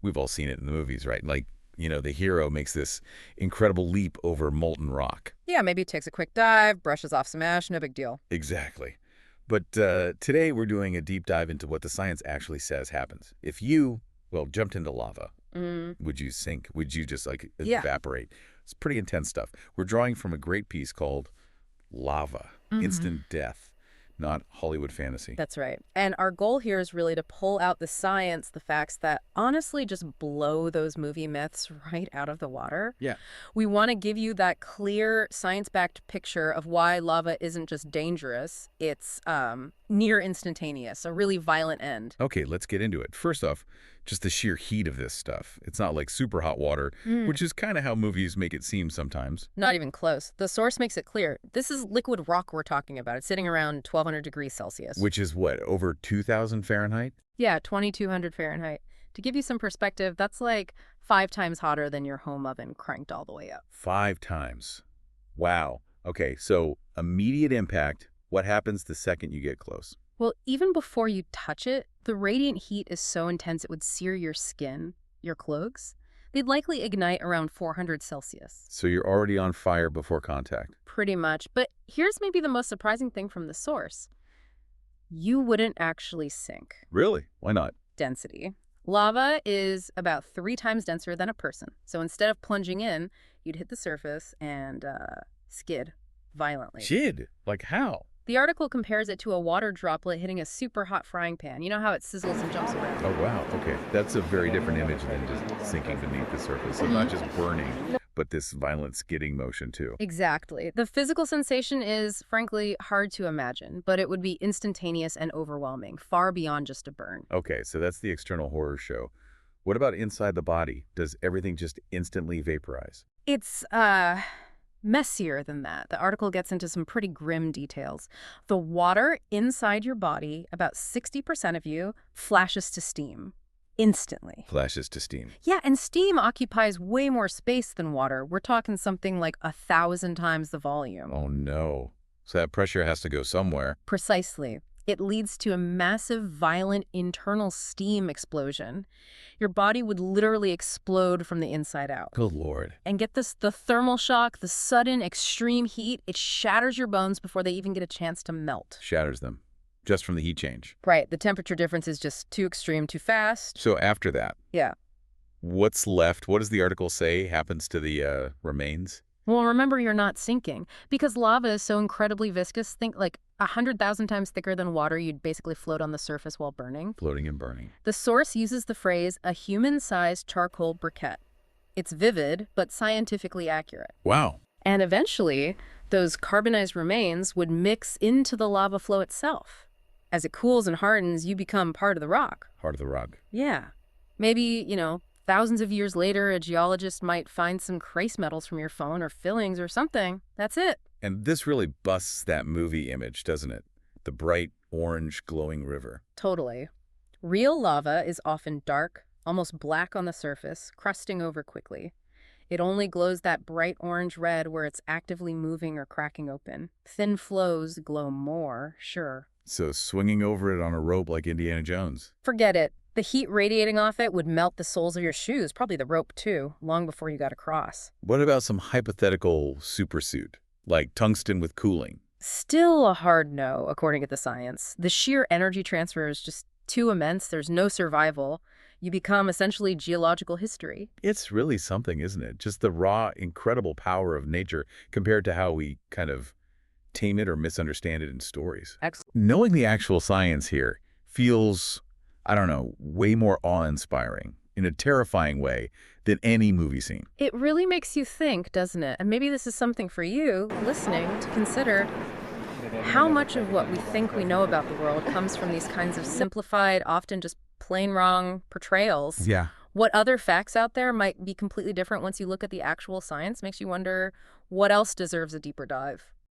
We've all seen it in the movies, right? Like, the hero makes this incredible leap over molten rock. Yeah, maybe takes a quick dive, brushes off some ash, no big deal. Exactly. But today we're doing a deep dive into what the science actually says happens. If you, well, jumped into lava, Mm, would you sink? Would you just, like, yeah. evaporate? It's pretty intense stuff. We're drawing from a great piece called Lava, Hmm. Instant Death, not Hollywood fantasy. That's right. And our goal here is really to pull out the science, the facts that honestly just blow those movie myths right out of the water. Yeah. We want to give you that clear science-backed picture of why lava isn't just dangerous, it's near instantaneous, a really violent end. Okay, let's get into it. First off, just the sheer heat of this stuff. It's not like super hot water, Mm. which is kind of how movies make it seem sometimes. Not even close. The source makes it clear. This is liquid rock we're talking about. It's sitting around 1200 degrees Celsius. Which is what, over 2,000 Fahrenheit? Yeah, 2200 Fahrenheit. To give you some perspective, that's like 5 times hotter than your home oven cranked all the way up. 5 times. Wow. Okay, so immediate impact. What happens the second you get close? Well, even before you touch it, the radiant heat is so intense it would sear your skin, your clothes. They'd likely ignite around 400 Celsius. So you're already on fire before contact. Pretty much. But here's maybe the most surprising thing from the source. You wouldn't actually sink. Really? Why not? Density. Lava is about 3 times denser than a person. So instead of plunging in, you'd hit the surface and skid violently. Jid? Like how? The article compares it to a water droplet hitting a super hot frying pan. You know how it sizzles and jumps around? Oh, wow. Okay. That's a very different image than just sinking beneath the surface. So not just burning, but this violent skidding motion too. Exactly. The physical sensation is, frankly, hard to imagine, but it would be instantaneous and overwhelming, far beyond just a burn. Okay, so that's the external horror show. What about inside the body? Does everything just instantly vaporize? It's, messier than that. The article gets into some pretty grim details. The water inside your body, about 60% of you, flashes to steam instantly. Flashes to steam. Yeah, and steam occupies way more space than water. We're talking something like 1,000 times the volume. Oh no. So that pressure has to go somewhere. Precisely. It leads to a massive, violent internal steam explosion. Your body would literally explode from the inside out. Good Lord. And get this, the thermal shock, the sudden extreme heat, it shatters your bones before they even get a chance to melt. Shatters them. Just from the heat change. Right, the temperature difference is just too extreme, too fast. So after that, Yeah. what's left? What does the article say happens to the remains? Well, remember, you're not sinking. Because lava is so incredibly viscous, think like 100,000 times thicker than water, you'd basically float on the surface while burning. Floating and burning. The source uses the phrase, a human-sized charcoal briquette. It's vivid, but scientifically accurate. Wow. And eventually, those carbonized remains would mix into the lava flow itself. As it cools and hardens, you become part of the rock. Heart of the rug. Yeah. Maybe, thousands of years later, a geologist might find some trace metals from your phone or fillings or something. That's it. And this really busts that movie image, doesn't it? The bright, orange, glowing river. Totally. Real lava is often dark, almost black on the surface, crusting over quickly. It only glows that bright orange-red where it's actively moving or cracking open. Thin flows glow more, sure. So swinging over it on a rope like Indiana Jones. Forget it. The heat radiating off it would melt the soles of your shoes, probably the rope too, long before you got across. What about some hypothetical supersuit? Like tungsten with cooling? Still a hard no, according to the science. The sheer energy transfer is just too immense. There's no survival. You become essentially geological history. It's really something, isn't it? Just the raw, incredible power of nature compared to how we kind of tame it or misunderstand it in stories. Excellent. Knowing the actual science here feels, I don't know, way more awe-inspiring in a terrifying way than any movie scene. It really makes you think, doesn't it? And maybe this is something for you, listening, to consider how much of what we think we know about the world comes from these kinds of simplified, often just plain wrong portrayals. Yeah. What other facts out there might be completely different once you look at the actual science makes you wonder what else deserves a deeper dive.